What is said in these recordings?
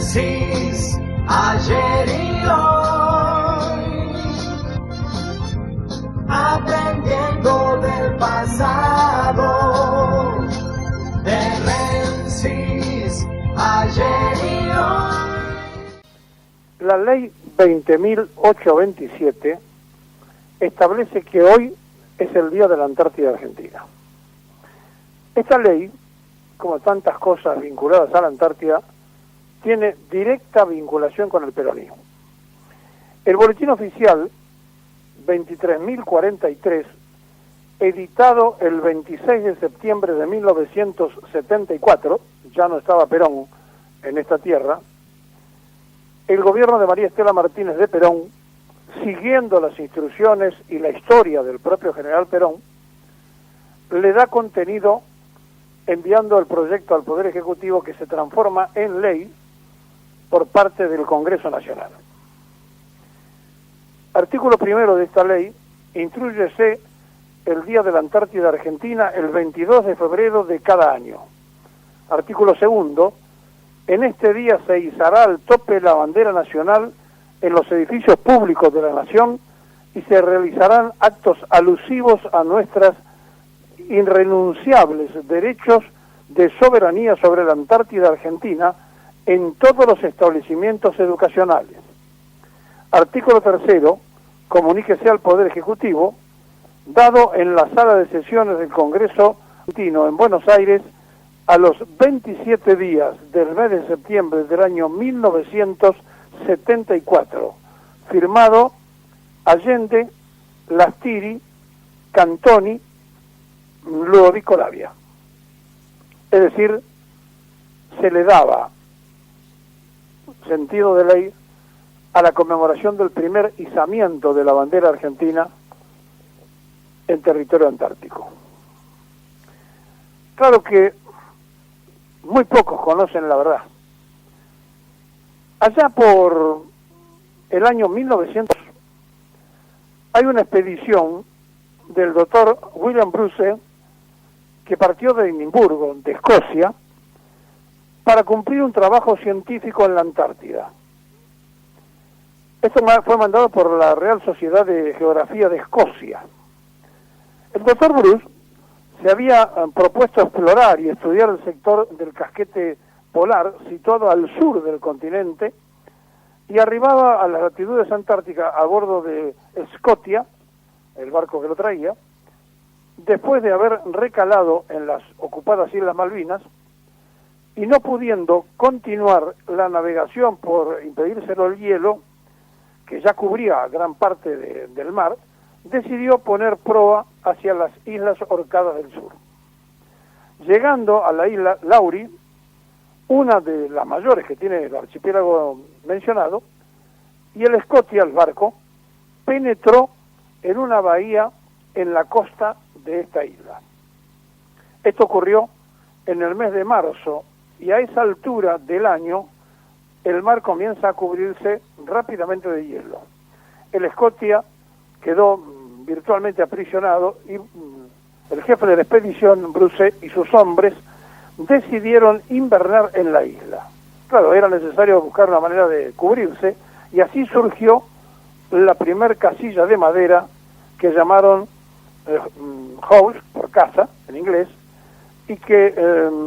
Génesis, ayer y hoy, aprendiendo del pasado. Génesis, ayer y hoy. La ley 20.827 establece que hoy es el Día de la Antártida Argentina. Esta ley, como tantas cosas vinculadas a la Antártida, tiene directa vinculación con el peronismo. El boletín oficial 23.043, editado el 26 de septiembre de 1974, ya no estaba Perón en esta tierra, el gobierno de María Estela Martínez de Perón, siguiendo las instrucciones y la historia del propio general Perón, le da contenido enviando el proyecto al Poder Ejecutivo, que se transforma en ley por parte del Congreso Nacional. Artículo primero de esta ley: instrúyese el Día de la Antártida Argentina el 22 de febrero de cada año. Artículo segundo: en este día se izará al tope la bandera nacional en los edificios públicos de la nación y se realizarán actos alusivos a nuestras irrenunciables derechos de soberanía sobre la Antártida Argentina en todos los establecimientos educacionales. Artículo tercero: comuníquese al Poder Ejecutivo, dado en la sala de sesiones del Congreso Argentino en Buenos Aires, a los 27 días del mes de septiembre del año 1974, firmado Allende, Lastiri, Cantoni, Ludovico Labia. Es decir, se le daba sentido de ley a la conmemoración del primer izamiento de la bandera argentina en territorio antártico. Claro que muy pocos conocen la verdad. Allá por el año 1900 hay una expedición del doctor William Bruce que partió de Edimburgo, de Escocia, para cumplir un trabajo científico en la Antártida. Esto fue mandado por la Real Sociedad de Geografía de Escocia. El doctor Bruce se había propuesto explorar y estudiar el sector del casquete polar situado al sur del continente, y arribaba a las latitudes antárticas a bordo de Scotia, el barco que lo traía, después de haber recalado en las ocupadas Islas Malvinas, y no pudiendo continuar la navegación por impedírselo el hielo, que ya cubría gran parte del mar, decidió poner proa hacia las Islas Orcadas del Sur. Llegando a la isla Laurie, una de las mayores que tiene el archipiélago mencionado, y el Scotia, el barco, penetró en una bahía en la costa de esta isla. Esto ocurrió en el mes de marzo, y a esa altura del año el mar comienza a cubrirse rápidamente de hielo. El Scotia quedó virtualmente aprisionado y el jefe de la expedición, Bruce, y sus hombres decidieron invernar en la isla. Claro, era necesario buscar una manera de cubrirse, y así surgió la primer casilla de madera que llamaron house, por casa, en inglés, y que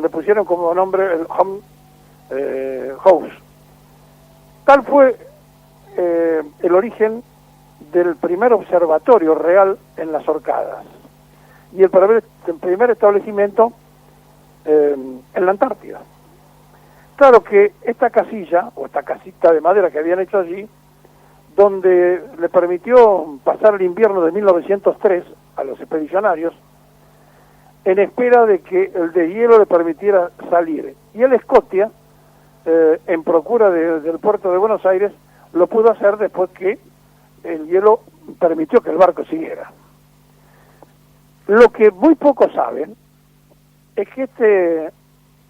le pusieron como nombre el home house. Tal fue el origen del primer observatorio real en las Orcadas y el primer establecimiento en la Antártida. Claro que esta casilla, o esta casita de madera que habían hecho allí, donde le permitió pasar el invierno de 1903 a los expedicionarios, en espera de que el deshielo le permitiera salir. Y el Scotia, en procura del puerto de Buenos Aires, lo pudo hacer después que el hielo permitió que el barco siguiera. Lo que muy pocos saben es que este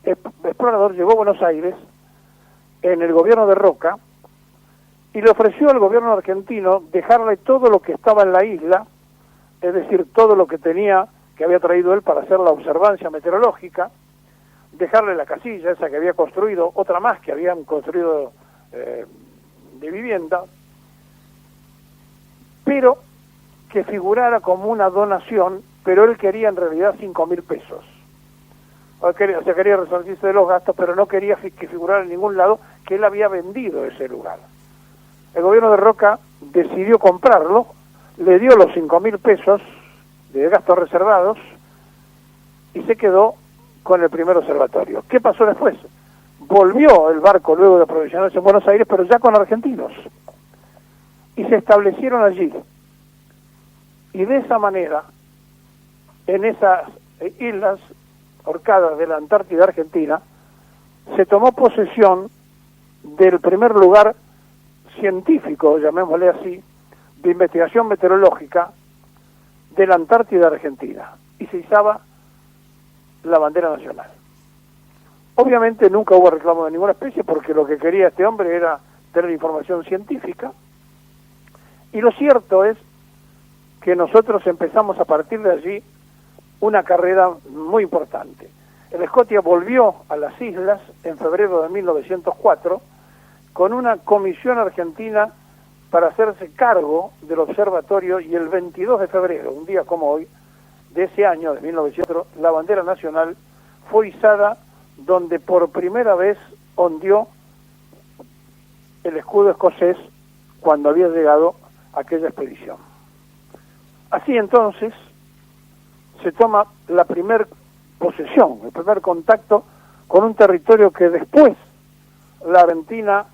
explorador llegó a Buenos Aires en el gobierno de Roca y le ofreció al gobierno argentino dejarle todo lo que estaba en la isla, es decir, todo lo que había traído él para hacer la observancia meteorológica, dejarle la casilla esa que había construido, otra más que habían construido de vivienda, pero que figurara como una donación, pero él quería en realidad 5.000 pesos. O sea, quería resarcirse de los gastos, pero no quería que figurara en ningún lado que él había vendido ese lugar. El gobierno de Roca decidió comprarlo, le dio los 5.000 pesos de gastos reservados y se quedó con el primer observatorio. ¿Qué pasó después? Volvió el barco luego de aprovisionarse en Buenos Aires, pero ya con argentinos. Y se establecieron allí. Y de esa manera, en esas islas Orcadas de la Antártida Argentina, se tomó posesión del primer lugar científico, llamémosle así, de investigación meteorológica de la Antártida Argentina, y se izaba la bandera nacional. Obviamente nunca hubo reclamo de ninguna especie, porque lo que quería este hombre era tener información científica, y lo cierto es que nosotros empezamos a partir de allí una carrera muy importante. El Scotia volvió a las islas en febrero de 1904 con una comisión argentina para hacerse cargo del observatorio, y el 22 de febrero, un día como hoy, de ese año, de 1904, la bandera nacional fue izada donde por primera vez ondeó el escudo escocés cuando había llegado aquella expedición. Así entonces se toma la primer posesión, el primer contacto con un territorio que después la Argentina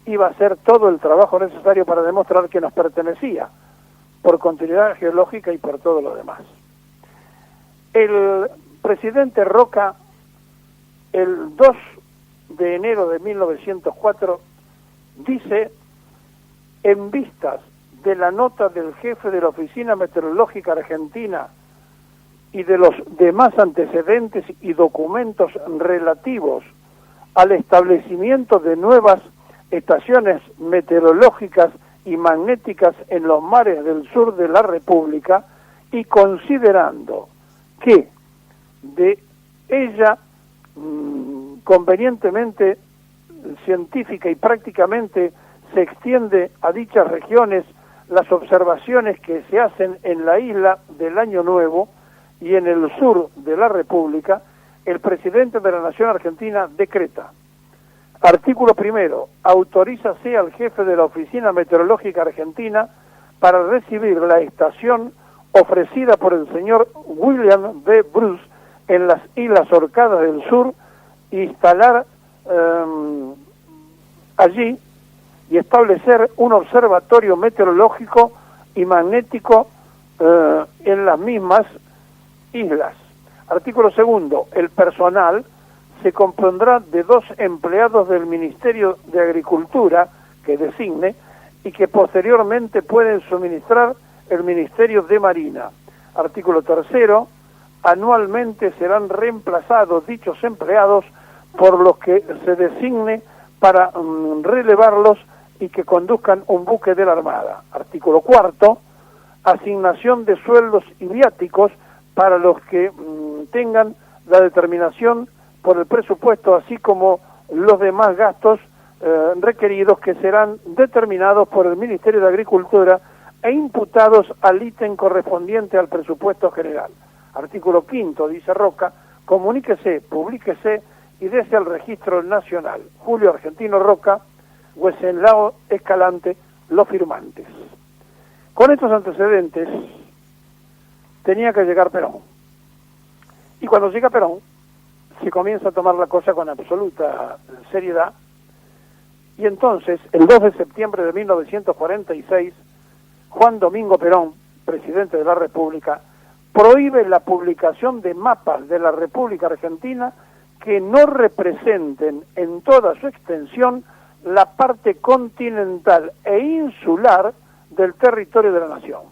iba a hacer todo el trabajo necesario para demostrar que nos pertenecía, por continuidad geológica y por todo lo demás. El presidente Roca, el 2 de enero de 1904, dice, en vistas de la nota del jefe de la Oficina Meteorológica Argentina y de los demás antecedentes y documentos relativos al establecimiento de nuevas estaciones meteorológicas y magnéticas en los mares del sur de la República, y considerando que de ella convenientemente científica y prácticamente se extiende a dichas regiones las observaciones que se hacen en la isla del Año Nuevo y en el sur de la República, el presidente de la Nación Argentina decreta: artículo primero, autorízase al jefe de la Oficina Meteorológica Argentina para recibir la estación ofrecida por el señor William B. Bruce en las Islas Orcadas del Sur, instalar allí y establecer un observatorio meteorológico y magnético en las mismas islas. Artículo segundo, el personal se compondrá de 2 empleados del Ministerio de Agricultura que designe y que posteriormente pueden suministrar el Ministerio de Marina. Artículo tercero, anualmente serán reemplazados dichos empleados por los que se designe para relevarlos y que conduzcan un buque de la Armada. Artículo cuarto, asignación de sueldos y viáticos para los que tengan la determinación por el presupuesto, así como los demás gastos requeridos, que serán determinados por el Ministerio de Agricultura e imputados al ítem correspondiente al presupuesto general. Artículo quinto, dice Roca, comuníquese, publíquese y dese al registro nacional. Julio Argentino Roca, Wenceslao Escalante, los firmantes. Con estos antecedentes tenía que llegar Perón. Y cuando llega Perón, se comienza a tomar la cosa con absoluta seriedad, y entonces, el 2 de septiembre de 1946, Juan Domingo Perón, presidente de la República, prohíbe la publicación de mapas de la República Argentina que no representen en toda su extensión la parte continental e insular del territorio de la nación.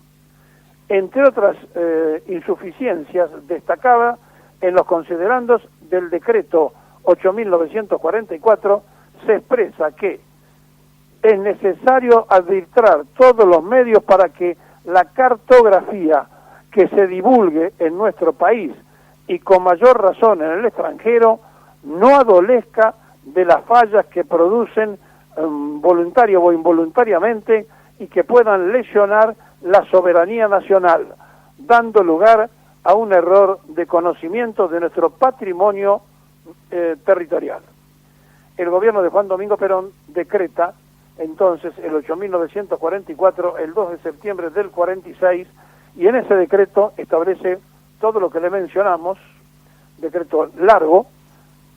Entre otras insuficiencias, destacaba en los considerandos del decreto 8.944, se expresa que es necesario arbitrar todos los medios para que la cartografía que se divulgue en nuestro país y con mayor razón en el extranjero, no adolezca de las fallas que producen voluntaria o involuntariamente y que puedan lesionar la soberanía nacional, dando lugar a un error de conocimiento de nuestro patrimonio territorial. El gobierno de Juan Domingo Perón decreta entonces el 8.944, el 2 de septiembre del 46, y en ese decreto establece todo lo que le mencionamos, decreto largo.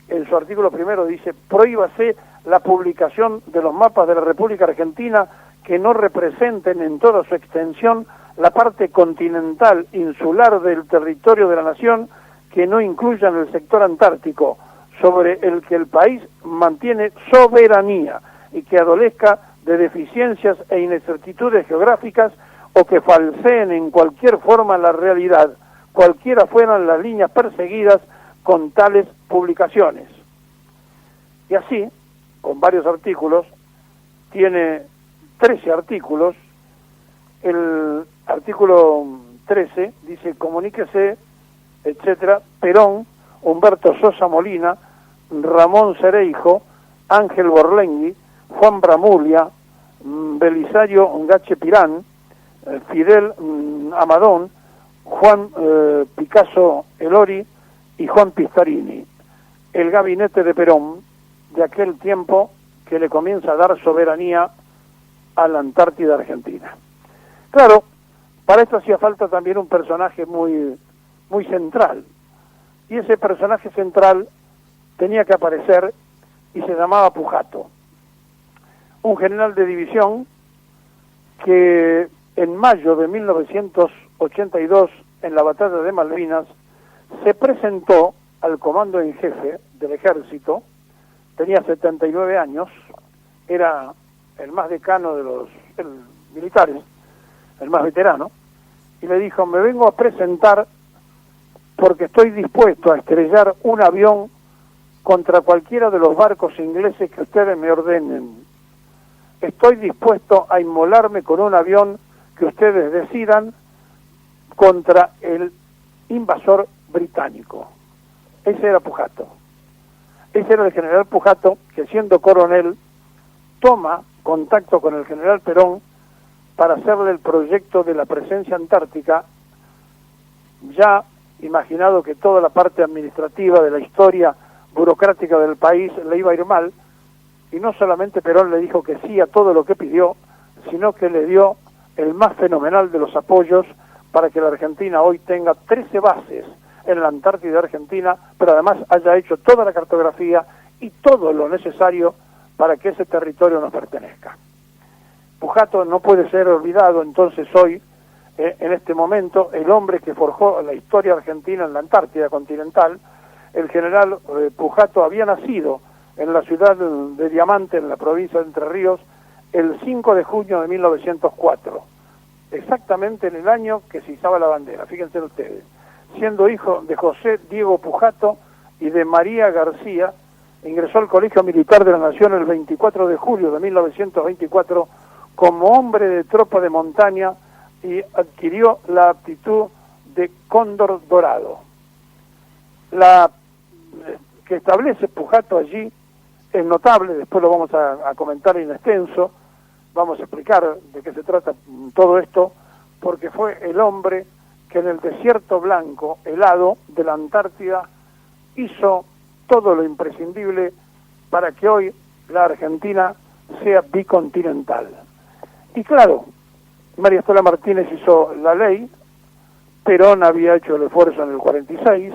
En su artículo primero dice: prohíbase la publicación de los mapas de la República Argentina que no representen en toda su extensión la parte continental insular del territorio de la nación, que no incluyan el sector antártico, sobre el que el país mantiene soberanía, y que adolezca de deficiencias e inexactitudes geográficas o que falseen en cualquier forma la realidad, cualquiera fueran las líneas perseguidas con tales publicaciones. Y así, con varios artículos, tiene 13 artículos. El artículo 13 dice: comuníquese, etcétera, Perón, Humberto Sosa Molina, Ramón Cereijo, Ángel Borlengui, Juan Bramulia, Belisario Gache Pirán, Fidel Amadón, Juan Picasso Elori y Juan Pistarini, el gabinete de Perón de aquel tiempo que le comienza a dar soberanía a la Antártida Argentina. Claro, para esto hacía falta también un personaje muy central, y ese personaje central tenía que aparecer y se llamaba Pujato, un general de división que en mayo de 1982, en la batalla de Malvinas, se presentó al comando en jefe del ejército. Tenía 79 años, era el más decano de los militares, el más veterano, y le dijo: me vengo a presentar porque estoy dispuesto a estrellar un avión contra cualquiera de los barcos ingleses que ustedes me ordenen. Estoy dispuesto a inmolarme con un avión que ustedes decidan contra el invasor británico. Ese era Pujato. Ese era el general Pujato, que siendo coronel toma contacto con el general Perón para hacerle el proyecto de la presencia antártica, ya imaginado que toda la parte administrativa de la historia burocrática del país le iba a ir mal, y no solamente Perón le dijo que sí a todo lo que pidió, sino que le dio el más fenomenal de los apoyos para que la Argentina hoy tenga 13 bases en la Antártida Argentina, pero además haya hecho toda la cartografía y todo lo necesario para que ese territorio nos pertenezca. Pujato no puede ser olvidado entonces hoy, en este momento, el hombre que forjó la historia argentina en la Antártida continental. El general Pujato había nacido en la ciudad de Diamante, en la provincia de Entre Ríos, el 5 de junio de 1904, exactamente en el año que se izaba la bandera, fíjense ustedes, siendo hijo de José Diego Pujato y de María García. Ingresó al Colegio Militar de la Nación el 24 de julio de 1924 como hombre de tropa de montaña y adquirió la aptitud de cóndor dorado. La que establece Pujato allí es notable, después lo vamos a comentar en extenso, vamos a explicar de qué se trata todo esto, porque fue el hombre que en el desierto blanco, helado de la Antártida, hizo todo lo imprescindible para que hoy la Argentina sea bicontinental. Y claro, María Estela Martínez hizo la ley, Perón había hecho el esfuerzo en el 46,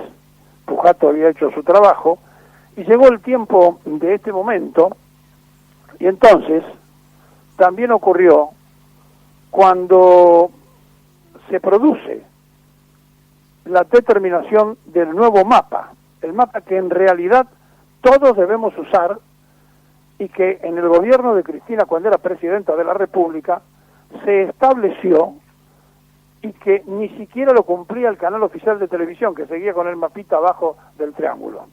Pujato había hecho su trabajo, y llegó el tiempo de este momento, y entonces también ocurrió cuando se produce la determinación del nuevo mapa, el mapa que en realidad todos debemos usar y que en el gobierno de Cristina, cuando era presidenta de la República, se estableció y que ni siquiera lo cumplía el canal oficial de televisión, que seguía con el mapita abajo del triángulo.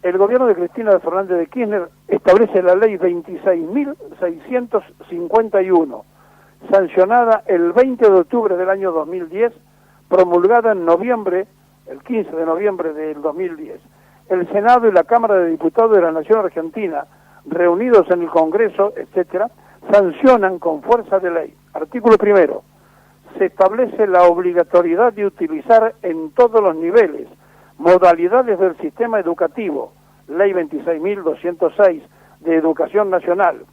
El gobierno de Cristina Fernández de Kirchner establece la ley 26.651, sancionada el 20 de octubre del año 2010, promulgada en noviembre el 15 de noviembre del 2010. El Senado y la Cámara de Diputados de la Nación Argentina, reunidos en el Congreso, etcétera, sancionan con fuerza de ley. Artículo primero. Se establece la obligatoriedad de utilizar en todos los niveles modalidades del sistema educativo, Ley 26.206 de Educación Nacional,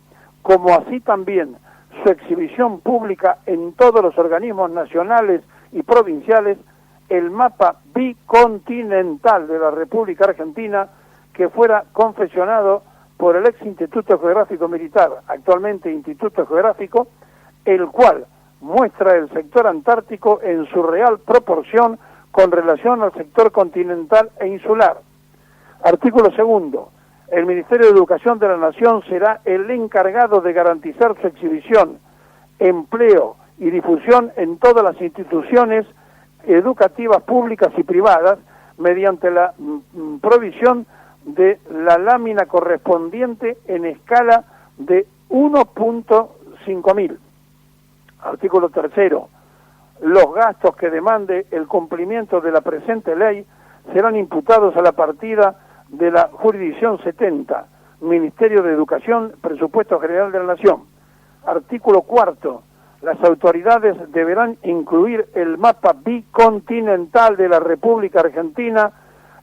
como así también su exhibición pública en todos los organismos nacionales y provinciales, el mapa bicontinental de la República Argentina, que fuera confeccionado por el ex Instituto Geográfico Militar, actualmente Instituto Geográfico, el cual muestra el sector antártico en su real proporción con relación al sector continental e insular. Artículo segundo. El Ministerio de Educación de la Nación será el encargado de garantizar su exhibición, empleo y difusión en todas las instituciones educativas públicas y privadas mediante la provisión de la lámina correspondiente en escala de 1.5000. Artículo tercero. Los gastos que demande el cumplimiento de la presente ley serán imputados a la partida de la jurisdicción 70, Ministerio de Educación, Presupuesto General de la Nación. Artículo cuarto. Las autoridades deberán incluir el mapa bicontinental de la República Argentina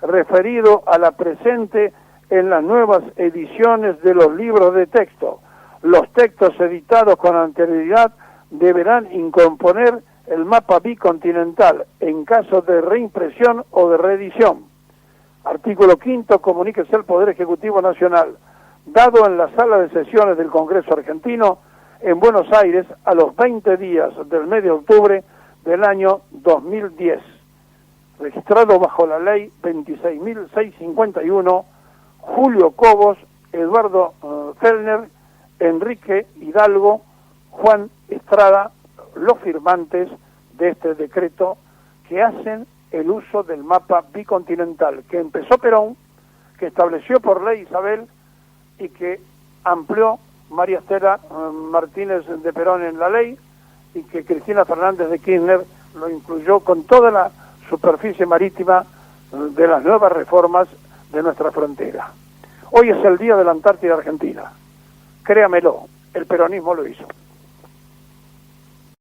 referido a la presente en las nuevas ediciones de los libros de texto. Los textos editados con anterioridad deberán incomponer el mapa bicontinental en caso de reimpresión o de reedición. Artículo quinto. Comuníquese al Poder Ejecutivo Nacional, dado en la sala de sesiones del Congreso Argentino en Buenos Aires a los 20 días del mes de octubre del año 2010, registrado bajo la ley 26.651, Julio Cobos, Eduardo Fellner, Enrique Hidalgo, Juan Estrada, los firmantes de este decreto que hacen el uso del mapa bicontinental, que empezó Perón, que estableció por ley Isabel y que amplió María Estela Martínez de Perón en la ley y que Cristina Fernández de Kirchner lo incluyó con toda la superficie marítima de las nuevas reformas de nuestra frontera. Hoy es el día de la Antártida Argentina. Créamelo, el peronismo lo hizo.